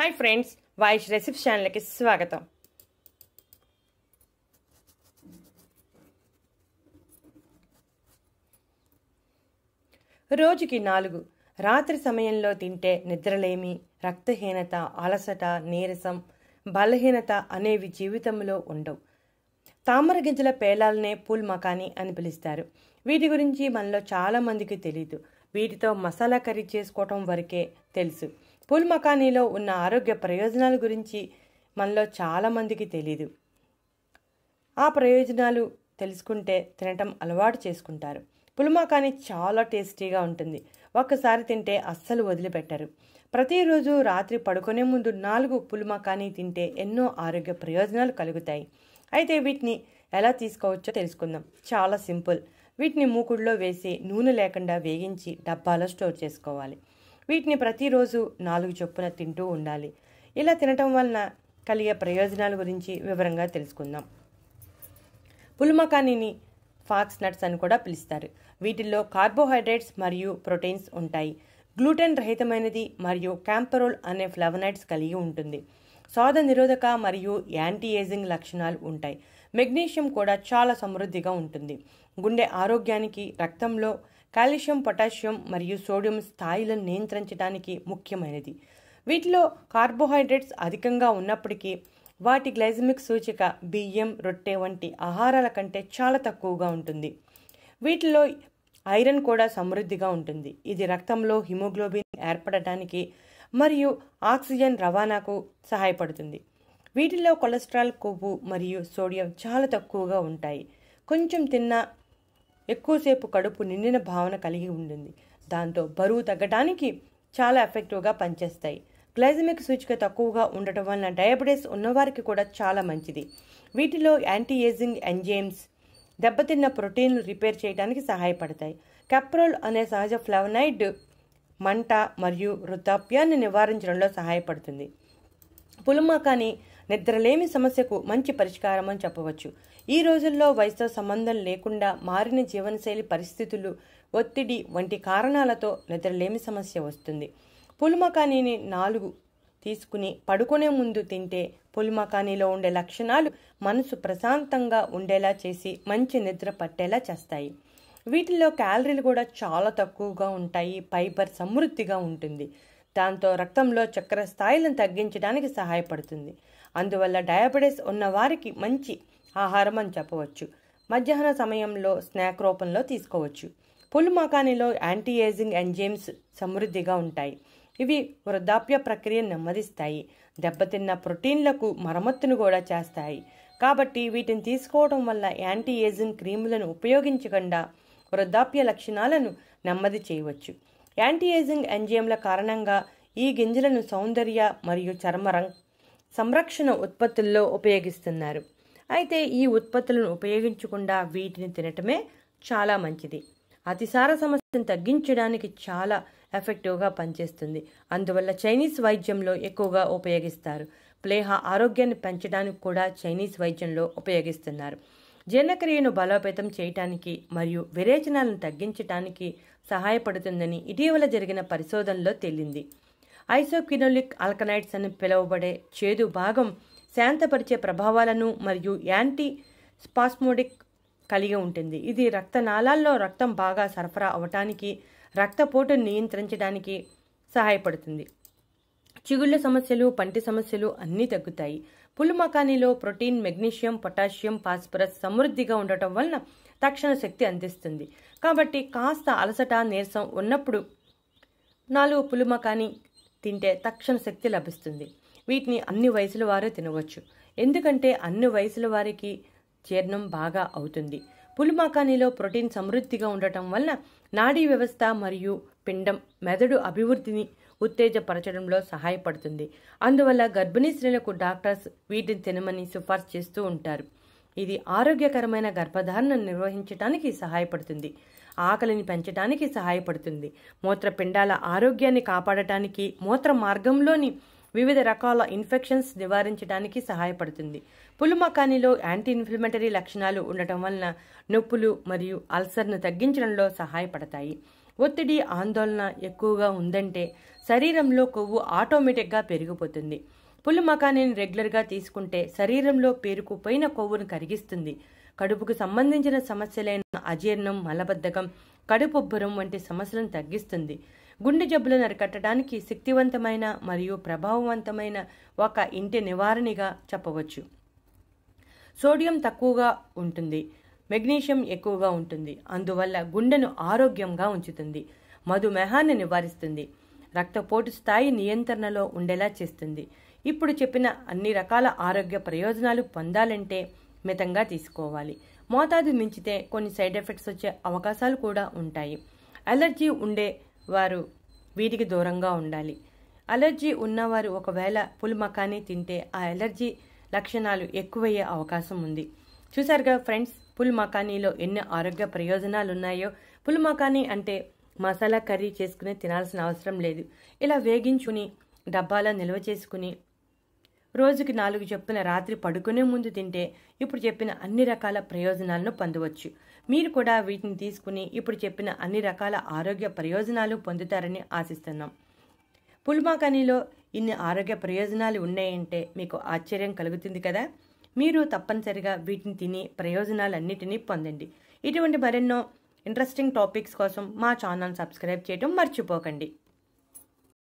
Hi friends, Vaish recipes ఛానల్కి స్వాగతం. రోజుకి 4 రాత్రి సమయంలో తింటే నిద్రలేమి, రక్తహీనత, అలసట, నీరసం, బలహీనత అనేవి జీవితంలో ఉండవు. తామర గింజల పేలాలనే పూల్ మఖానీ అని పిలుస్తారు. వీటి గురించి మనలో చాలా మందికి తెలీదు. వీటితో మసాలా కర్రీ చేసుకోవటం వరకే తెలుసు. పూల్ మఖానీలో ఉన్న ఆరోగ్య ప్రయోజనాల గురించి మనలో చాలా మందికి తెలీదు. ఆ ప్రయోజనాలు తెలుసుకుంటే తినటం అలవాటు చేసుకుంటారు. పూల్ మఖానీ చాలా టేస్టీగా ఉంటుంది. ఒక్కసారి తింటే అస్సలు వదిలిపెట్టరు. ప్రతిరోజు రాత్రి పడుకునే ముందు 4 పూల్ మఖానీ తింటే ఎన్నో ఆరోగ్య ప్రయోజనాలు కలుగుతాయి. అయితే వీటిని ఎలా తీసుకోవచ్చో తెలుసుకుందాం. చాలా సింపుల్. వీటిని మూకుడులో వేసి నూనె లేకుండా వేగించి డబ్బాలో స్టోర్ చేసుకోవాలి. వీటిని ప్రతిరోజు 4 చొప్పున తింటూ ఉండాలి. ఇలా తినటం వలన కలిగే ప్రయోజనాల గురించి వివరంగా తెలుసుకుందాం. పూల్ మఖానీని ఫాక్స్ నట్స్ అని కూడా పిలుస్తారు. వీటిల్లో కార్బోహైడ్రేట్స్ మరియు ప్రోటీన్స్ ఉంటాయి. గ్లూటెన్ రహితమైనది మరియు క్యాంపరోల్ అనే ఫ్లవనైడ్స్ కలిగి ఉంటుంది. స్వాద నిరోధక మరియు యాంటీ ఏజింగ్ లక్షణాలు ఉంటాయి. మెగ్నీషియం కూడా చాలా సమృద్ధిగా ఉంటుంది. గుండె ఆరోగ్యానికి, రక్తంలో కాల్షియం, పొటాషియం మరియు సోడియం స్థాయిలను నియంత్రించడానికి ముఖ్యమైనది. వీటిలో కార్బోహైడ్రేట్స్ అధికంగా ఉన్నప్పటికీ వాటి గ్లైసెమిక్ సూచిక బియ్యం, రొట్టె వంటి ఆహారాల కంటే చాలా తక్కువగా ఉంటుంది. వీటిలో ఐరన్ కూడా సమృద్ధిగా ఉంటుంది. ఇది రక్తంలో హిమోగ్లోబిన్ ఏర్పడటానికి మరియు ఆక్సిజన్ రవాణాకు సహాయపడుతుంది. వీటిలో కొలెస్ట్రాల్, కొవ్వు మరియు సోడియం చాలా తక్కువగా ఉంటాయి. కొంచెం తిన్నా ఎక్కువసేపు కడుపు నిండిన భావన కలిగి ఉంటుంది. దాంతో బరువు తగ్గడానికి చాలా ఎఫెక్టివ్గా పనిచేస్తాయి. గ్లైసెమిక్ సూచిక తక్కువగా ఉండటం వలన డయాబెటీస్ ఉన్నవారికి కూడా చాలా మంచిది. వీటిలో యాంటీ ఏజింగ్ ఎంజైమ్స్ దెబ్బతిన్న ప్రోటీన్లు రిపేర్ చేయడానికి సహాయపడతాయి. కెప్రోల్ అనే సహజ ఫ్లవనైడ్ మంట మరియు వృద్ధాప్యాన్ని నివారించడంలో సహాయపడుతుంది. పూల్ మఖానీ నిద్రలేమి సమస్యకు మంచి పరిష్కారం అని చెప్పవచ్చు. ఈ రోజుల్లో వయసుతో సంబంధం లేకుండా మారిన జీవనశైలి పరిస్థితులు, ఒత్తిడి వంటి కారణాలతో నిద్రలేమి సమస్య వస్తుంది. పూల్ మఖానీని 4 తీసుకుని పడుకునే ముందు తింటే పూల్ మఖానీలో ఉండే లక్షణాలు మనసు ప్రశాంతంగా ఉండేలా చేసి మంచి నిద్ర పట్టేలా చేస్తాయి. వీటిల్లో క్యాలరీలు కూడా చాలా తక్కువగా ఉంటాయి. ఫైబర్ సమృద్ధిగా ఉంటుంది. దాంతో రక్తంలో చక్కెర స్థాయిలను తగ్గించడానికి సహాయపడుతుంది. అందువల్ల డయాబెటీస్ ఉన్న వారికి మంచి ఆహారం అని చెప్పవచ్చు. మధ్యాహ్న సమయంలో స్నాక్ రూపంలో తీసుకోవచ్చు. పూల్ మఖానీలో యాంటీ ఏజింగ్ ఎంజైమ్స్ సమృద్ధిగా ఉంటాయి. ఇవి వృద్ధాప్య ప్రక్రియను నెమ్మదిస్తాయి. దెబ్బతిన్న ప్రోటీన్లకు మరమ్మతును కూడా చేస్తాయి. కాబట్టి వీటిని తీసుకోవడం వల్ల యాంటీ ఏజింగ్ క్రీములను ఉపయోగించకుండా వృద్ధాప్య లక్షణాలను నెమ్మది చేయవచ్చు. యాంటీ ఏజింగ్ ఎంజైమ్ల కారణంగా ఈ గింజలను సౌందర్య మరియు చర్మ సంరక్షణ ఉత్పత్తుల్లో ఉపయోగిస్తున్నారు. అయితే ఈ ఉత్పత్తులను ఉపయోగించకుండా వీటిని తినటమే చాలా మంచిది. అతిసార సమస్యను తగ్గించడానికి చాలా ఎఫెక్టివ్గా పనిచేస్తుంది. అందువల్ల చైనీస్ వైద్యంలో ఎక్కువగా ఉపయోగిస్తారు. ప్లేహ ఆరోగ్యాన్ని పెంచడానికి కూడా చైనీస్ వైద్యంలో ఉపయోగిస్తున్నారు. జీర్ణక్రియను బలోపేతం చేయటానికి మరియు విరేచనాలను తగ్గించడానికి సహాయపడుతుందని ఇటీవల జరిగిన పరిశోధనలో తేలింది. ఐసోక్వినోలిక్ ఆల్కనైడ్స్ అని పిలువబడే చేదు భాగం శాంతపరిచే ప్రభావాలను మరియు యాంటీ స్పాస్మోడిక్ కలిగి ఉంటుంది. ఇది రక్తనాళాల్లో రక్తం బాగా సరఫరా అవటానికి, రక్తపోటును నియంత్రించడానికి సహాయపడుతుంది. చిగుళ్ల సమస్యలు, పంటి సమస్యలు అన్నీ తగ్గుతాయి. పూల్ మఖానీలో ప్రోటీన్, మెగ్నీషియం, పొటాషియం, ఫాస్ఫరస్ సమృద్ధిగా ఉండటం వలన తక్షణ శక్తి అందిస్తుంది. కాబట్టి కాస్త అలసట, నీరసం ఉన్నప్పుడు 4 పూల్ మఖానీ తింటే తక్షణ శక్తి లభిస్తుంది. వీటిని అన్ని వయసుల వారు తినవచ్చు. ఎందుకంటే అన్ని వయసుల వారికి జీర్ణం బాగా అవుతుంది. పూల్ మఖానీలో ప్రోటీన్ సమృద్ధిగా ఉండటం వలన నాడీ వ్యవస్థ మరియు పిండం, మెదడు అభివృద్ధిని ఉత్తేజపరచడంలో సహాయపడుతుంది. అందువల్ల గర్భిణీ స్త్రీలకు డాక్టర్స్ వీటిని తినమని సిఫార్సు చేస్తూ ఉంటారు. ఇది ఆరోగ్యకరమైన గర్భధారణను నిర్వహించడానికి సహాయపడుతుంది. ఆకలిని పెంచడానికి సహాయపడుతుంది. మూత్రపిండాల ఆరోగ్యాన్ని కాపాడటానికి, మూత్ర మార్గంలోని వివిధ రకాల ఇన్ఫెక్షన్స్ నివారించడానికి సహాయపడుతుంది. పూల్ మఖానీలో యాంటీ ఇన్ఫ్లమేటరీ లక్షణాలు ఉండటం వలన నొప్పులు మరియు అల్సర్ను తగ్గించడంలో సహాయపడతాయి. ఒత్తిడి ఆందోళన ఎక్కువగా ఉందంటే శరీరంలో కొవ్వు ఆటోమేటిక్గా పెరిగిపోతుంది. పుల్ మఖానీని రెగ్యులర్గా తీసుకుంటే శరీరంలో పేరుకుపోయిన కొవ్వును కరిగిస్తుంది. కడుపుకు సంబంధించిన సమస్యలైన అజీర్ణం, మలబద్ధకం, కడుపుబ్బరం వంటి సమస్యలను తగ్గిస్తుంది. గుండె జబ్బులను అరికట్టడానికి శక్తివంతమైన మరియు ప్రభావవంతమైన ఒక ఇంటి నివారణగా చెప్పవచ్చు. సోడియం తక్కువగా ఉంటుంది, మెగ్నీషియం ఎక్కువగా ఉంటుంది. అందువల్ల గుండెను ఆరోగ్యంగా ఉంచుతుంది. మధుమేహాన్ని నివారిస్తుంది. రక్తపోటు స్థాయి నియంత్రణలో ఉండేలా చేస్తుంది. ఇప్పుడు చెప్పిన అన్ని రకాల ఆరోగ్య ప్రయోజనాలు పొందాలంటే మితంగా తీసుకోవాలి. మోతాదు మించితే కొన్ని సైడ్ ఎఫెక్ట్స్ వచ్చే అవకాశాలు కూడా ఉంటాయి. అలర్జీ ఉండేవారు వీటికి దూరంగా ఉండాలి. అలర్జీ ఉన్నవారు ఒకవేళ పుల్ మఖానీ తింటే ఆ అలర్జీ లక్షణాలు ఎక్కువయ్యే అవకాశం ఉంది. చూసారుగా ఫ్రెండ్స్, పుల్ మఖానీలో ఎన్ని ఆరోగ్య ప్రయోజనాలు ఉన్నాయో. పుల్ మఖానీ అంటే మసాలా కర్రీ చేసుకుని తినాల్సిన అవసరం లేదు. ఇలా వేగించుకుని డబ్బాలో నిల్వ చేసుకుని రోజుకి 4 చొప్పున రాత్రి పడుకునే ముందు తింటే ఇప్పుడు చెప్పిన అన్ని రకాల ప్రయోజనాలను పొందవచ్చు. మీరు కూడా వీటిని తీసుకుని ఇప్పుడు చెప్పిన అన్ని రకాల ఆరోగ్య ప్రయోజనాలు పొందుతారని ఆశిస్తున్నాం. పుల్ మఖానీలో ఇన్ని ఆరోగ్య ప్రయోజనాలు ఉన్నాయంటే మీకు ఆశ్చర్యం కలుగుతుంది కదా. మీరు తప్పనిసరిగా వీటిని తిని ప్రయోజనాలన్నిటినీ పొందండి. ఇటువంటి మరెన్నో ఇంట్రెస్టింగ్ టాపిక్స్ కోసం మా ఛానల్ సబ్స్క్రైబ్ చేయడం మర్చిపోకండి.